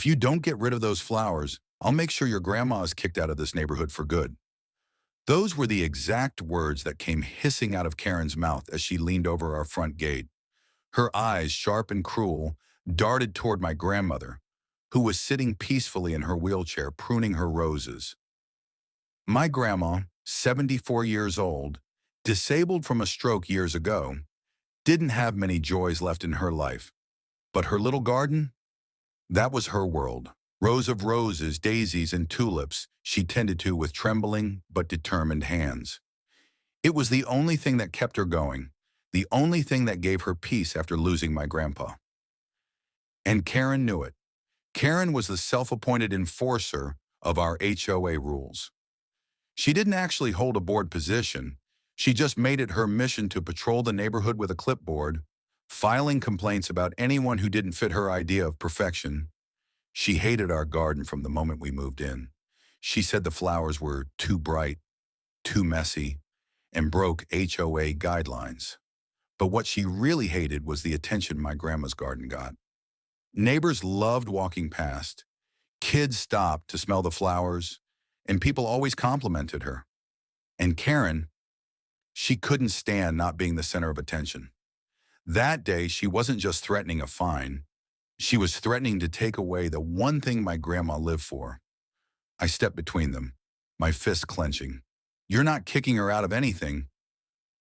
If you don't get rid of those flowers, I'll make sure your grandma is kicked out of this neighborhood for good." Those were the exact words that came hissing out of Karen's mouth as she leaned over our front gate. Her eyes, sharp and cruel, darted toward my grandmother, who was sitting peacefully in her wheelchair pruning her roses. My grandma, 74 years old, disabled from a stroke years ago, didn't have many joys left in her life. But her little garden? That was her world. Rows of roses, daisies, and tulips she tended to with trembling but determined hands. It was the only thing that kept her going, the only thing that gave her peace after losing my grandpa. And Karen knew it. Karen was the self-appointed enforcer of our HOA rules. She didn't actually hold a board position. She just made it her mission to patrol the neighborhood with a clipboard, filing complaints about anyone who didn't fit her idea of perfection. She hated our garden from the moment we moved in. She said the flowers were too bright, too messy, and broke HOA guidelines. But what she really hated was the attention my grandma's garden got. Neighbors loved walking past. Kids stopped to smell the flowers, and people always complimented her. And Karen, she couldn't stand not being the center of attention. That day, she wasn't just threatening a fine. She was threatening to take away the one thing my grandma lived for. I stepped between them, my fist clenching. "You're not kicking her out of anything.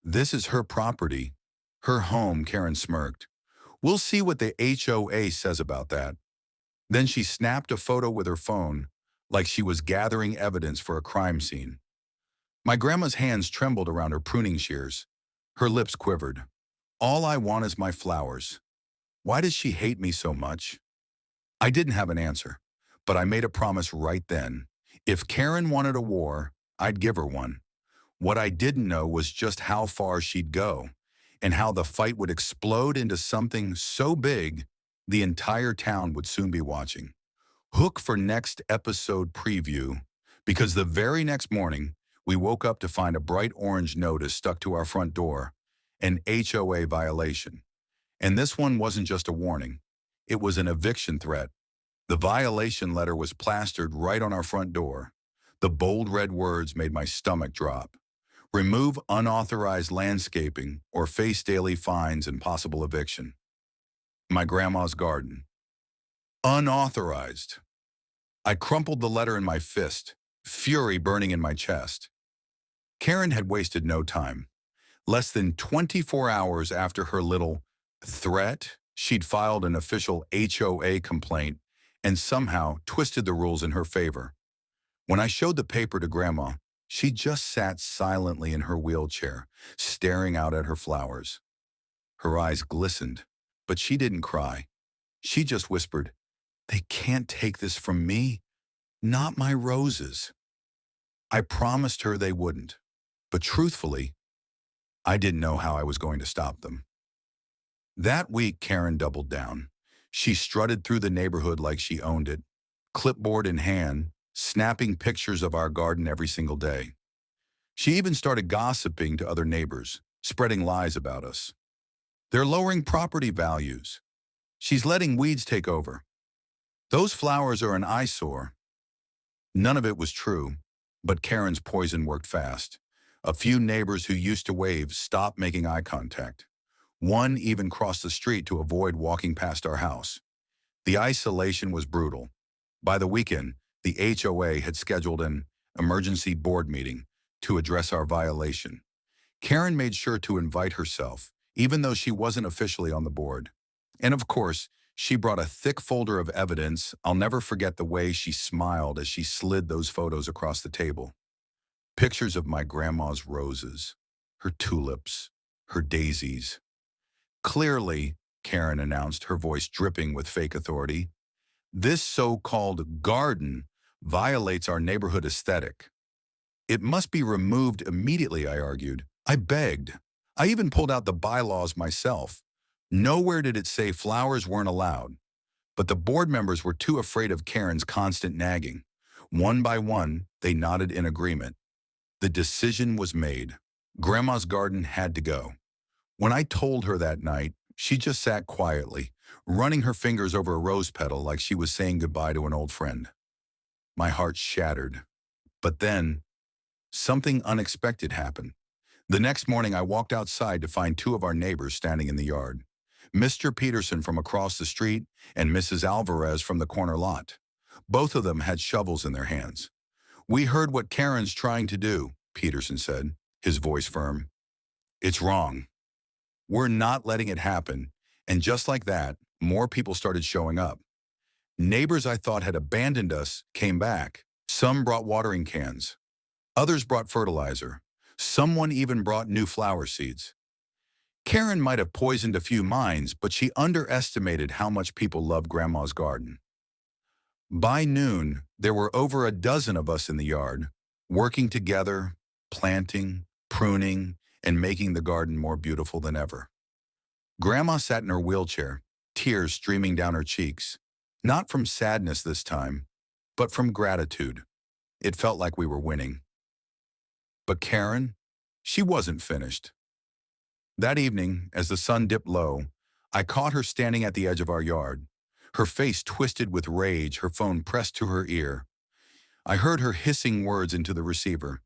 This is her property, her home," Karen smirked. "We'll see what the HOA says about that." Then she snapped a photo with her phone, like she was gathering evidence for a crime scene. My grandma's hands trembled around her pruning shears. Her lips quivered. "All I want is my flowers. Why does she hate me so much?" I didn't have an answer, but I made a promise right then. If Karen wanted a war, I'd give her one. What I didn't know was just how far she'd go, and how the fight would explode into something so big the entire town would soon be watching. Hook for next episode preview, because the very next morning, we woke up to find a bright orange notice stuck to our front door, an HOA violation. And this one wasn't just a warning. It was an eviction threat. The violation letter was plastered right on our front door. The bold red words made my stomach drop. "Remove unauthorized landscaping or face daily fines and possible eviction." My grandma's garden. Unauthorized. I crumpled the letter in my fist, fury burning in my chest. Karen had wasted no time. Less than 24 hours after her little threat, she'd filed an official HOA complaint and somehow twisted the rules in her favor. When I showed the paper to Grandma, she just sat silently in her wheelchair, staring out at her flowers. Her eyes glistened, but she didn't cry. She just whispered, "They can't take this from me. Not my roses." I promised her they wouldn't, but truthfully, I didn't know how I was going to stop them. That week, Karen doubled down. She strutted through the neighborhood like she owned it, clipboard in hand, snapping pictures of our garden every single day. She even started gossiping to other neighbors, spreading lies about us. "They're lowering property values. She's letting weeds take over. Those flowers are an eyesore." None of it was true, but Karen's poison worked fast. A few neighbors who used to wave stopped making eye contact. One even crossed the street to avoid walking past our house. The isolation was brutal. By the weekend, the HOA had scheduled an emergency board meeting to address our violation. Karen made sure to invite herself, even though she wasn't officially on the board. And of course, she brought a thick folder of evidence. I'll never forget the way she smiled as she slid those photos across the table. Pictures of my grandma's roses, her tulips, her daisies. "Clearly," Karen announced, her voice dripping with fake authority, "this so-called garden violates our neighborhood aesthetic. It must be removed immediately," I argued. I begged. I even pulled out the bylaws myself. Nowhere did it say flowers weren't allowed. But the board members were too afraid of Karen's constant nagging. One by one, they nodded in agreement. The decision was made. Grandma's garden had to go. When I told her that night, she just sat quietly, running her fingers over a rose petal like she was saying goodbye to an old friend. My heart shattered. But then, something unexpected happened. The next morning, I walked outside to find two of our neighbors standing in the yard. Mr. Peterson from across the street and Mrs. Alvarez from the corner lot. Both of them had shovels in their hands. "We heard what Karen's trying to do," Peterson said, his voice firm. "It's wrong. We're not letting it happen." And just like that, more people started showing up. Neighbors I thought had abandoned us came back. Some brought watering cans. Others brought fertilizer. Someone even brought new flower seeds. Karen might have poisoned a few minds, but she underestimated how much people loved Grandma's garden. By noon, there were over a dozen of us in the yard, working together, planting, pruning, and making the garden more beautiful than ever. Grandma sat in her wheelchair, tears streaming down her cheeks, not from sadness this time, but from gratitude. It felt like we were winning. But Karen, she wasn't finished. That evening, as the sun dipped low, I caught her standing at the edge of our yard, her face twisted with rage, her phone pressed to her ear. I heard her hissing words into the receiver.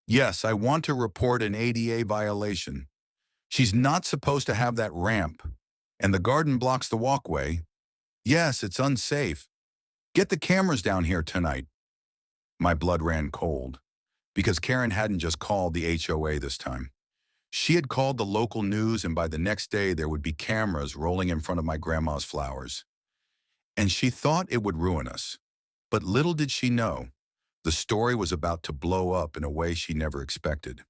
"Yes, I want to report an ADA violation. She's not supposed to have that ramp, and the garden blocks the walkway. Yes, it's unsafe. Get the cameras down here tonight." My blood ran cold, because Karen hadn't just called the HOA this time. She had called the local news, and by the next day there would be cameras rolling in front of my grandma's flowers. And she thought it would ruin us. But little did she know, the story was about to blow up in a way she never expected.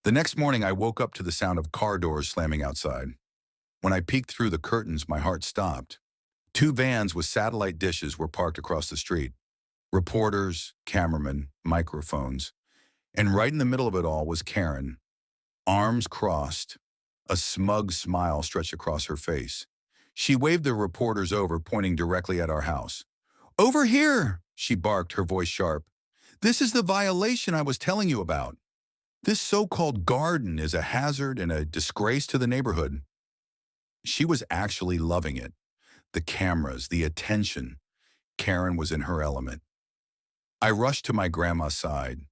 The next morning I woke up to the sound of car doors slamming outside. When I peeked through the curtains, my heart stopped. Two vans with satellite dishes were parked across the street. Reporters, cameramen, microphones. And right in the middle of it all was Karen, arms crossed, a smug smile stretched across her face. She waved the reporters over, pointing directly at our house. "Over here," she barked, her voice sharp. "This is the violation I was telling you about. This so-called garden is a hazard and a disgrace to the neighborhood." She was actually loving it. The cameras, the attention. Karen was in her element. I rushed to my grandma's side.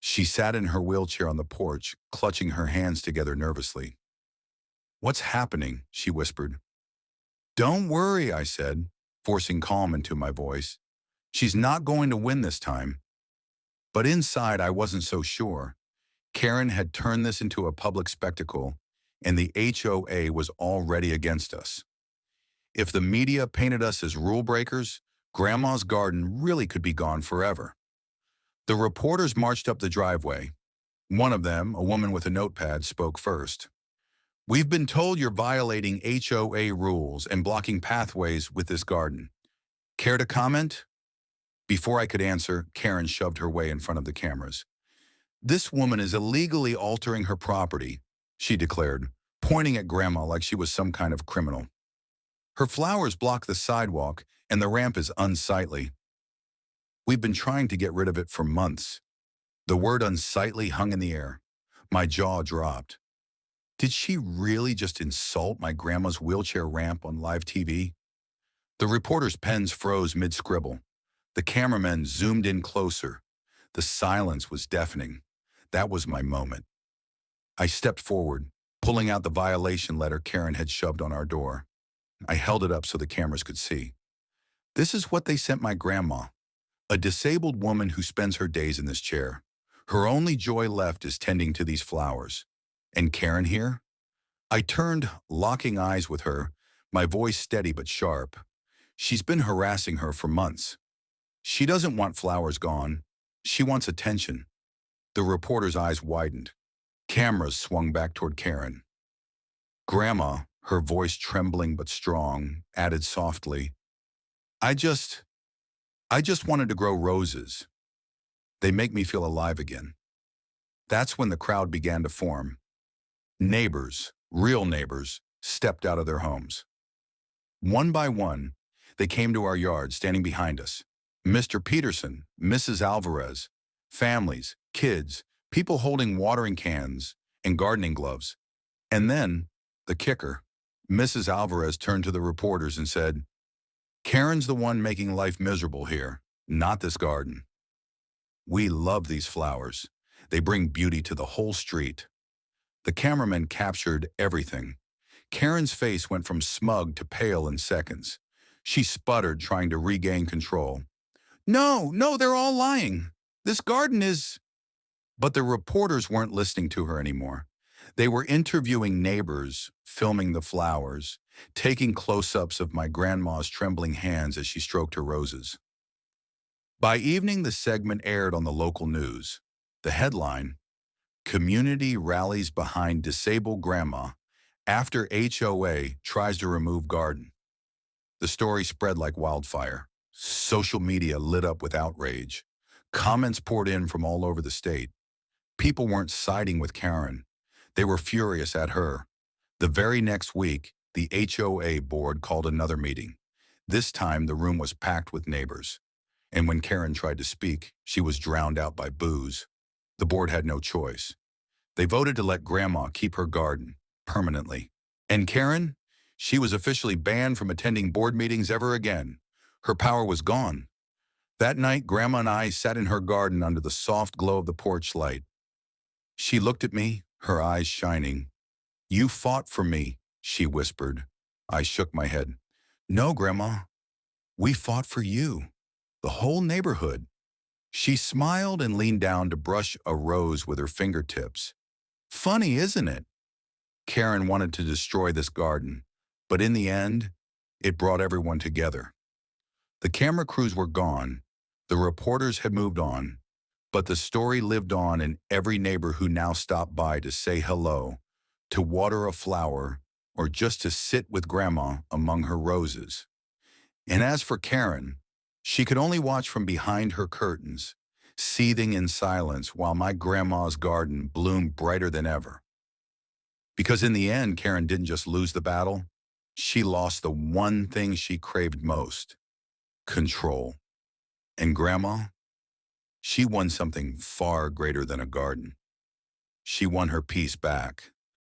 She sat in her wheelchair on the porch, clutching her hands together nervously. "What's happening?" she whispered. "Don't worry," I said, forcing calm into my voice. "She's not going to win this time." But inside, I wasn't so sure. Karen had turned this into a public spectacle, and the HOA was already against us. If the media painted us as rule breakers, Grandma's garden really could be gone forever. The reporters marched up the driveway. One of them, a woman with a notepad, spoke first. "We've been told you're violating HOA rules and blocking pathways with this garden. Care to comment?" Before I could answer, Karen shoved her way in front of the cameras. "This woman is illegally altering her property," she declared, pointing at Grandma like she was some kind of criminal. "Her flowers block the sidewalk, and the ramp is unsightly. We've been trying to get rid of it for months." The word unsightly hung in the air. My jaw dropped. Did she really just insult my grandma's wheelchair ramp on live TV? The reporters' pens froze mid-scribble. The cameramen zoomed in closer. The silence was deafening. That was my moment. I stepped forward, pulling out the violation letter Karen had shoved on our door. I held it up so the cameras could see. "This is what they sent my grandma. A disabled woman who spends her days in this chair. Her only joy left is tending to these flowers. And Karen here?" I turned, locking eyes with her, my voice steady but sharp. "She's been harassing her for months. She doesn't want flowers gone. She wants attention." The reporter's eyes widened. Cameras swung back toward Karen. Grandma, her voice trembling but strong, added softly, I just wanted to grow roses. They make me feel alive again." That's when the crowd began to form. Neighbors, real neighbors, stepped out of their homes. One by one, they came to our yard, standing behind us. Mr. Peterson, Mrs. Alvarez, families, kids, people holding watering cans and gardening gloves. And then, the kicker, Mrs. Alvarez turned to the reporters and said, "Karen's the one making life miserable here, not this garden. We love these flowers. They bring beauty to the whole street." The cameraman captured everything. Karen's face went from smug to pale in seconds. She sputtered, trying to regain control. "No, no, they're all lying. This garden is—" But the reporters weren't listening to her anymore. They were interviewing neighbors, filming the flowers, taking close-ups of my grandma's trembling hands as she stroked her roses. By evening, the segment aired on the local news. The headline: Community rallies behind disabled grandma after HOA tries to remove garden. The story spread like wildfire. Social media lit up with outrage. Comments poured in from all over the state. People weren't siding with Karen. They were furious at her. The very next week, the HOA board called another meeting. This time, the room was packed with neighbors. And when Karen tried to speak, she was drowned out by boos. The board had no choice. They voted to let Grandma keep her garden, permanently. And Karen? She was officially banned from attending board meetings ever again. Her power was gone. That night, Grandma and I sat in her garden under the soft glow of the porch light. She looked at me, her eyes shining. "You fought for me," she whispered. I shook my head. "No, Grandma. We fought for you. The whole neighborhood." She smiled and leaned down to brush a rose with her fingertips. "Funny, isn't it? Karen wanted to destroy this garden, but in the end, it brought everyone together." The camera crews were gone. The reporters had moved on. But the story lived on in every neighbor who now stopped by to say hello, to water a flower, or just to sit with Grandma among her roses. And as for Karen, she could only watch from behind her curtains, seething in silence while my grandma's garden bloomed brighter than ever. Because in the end, Karen didn't just lose the battle. She lost the one thing she craved most: control. And Grandma? She won something far greater than a garden. She won her peace back.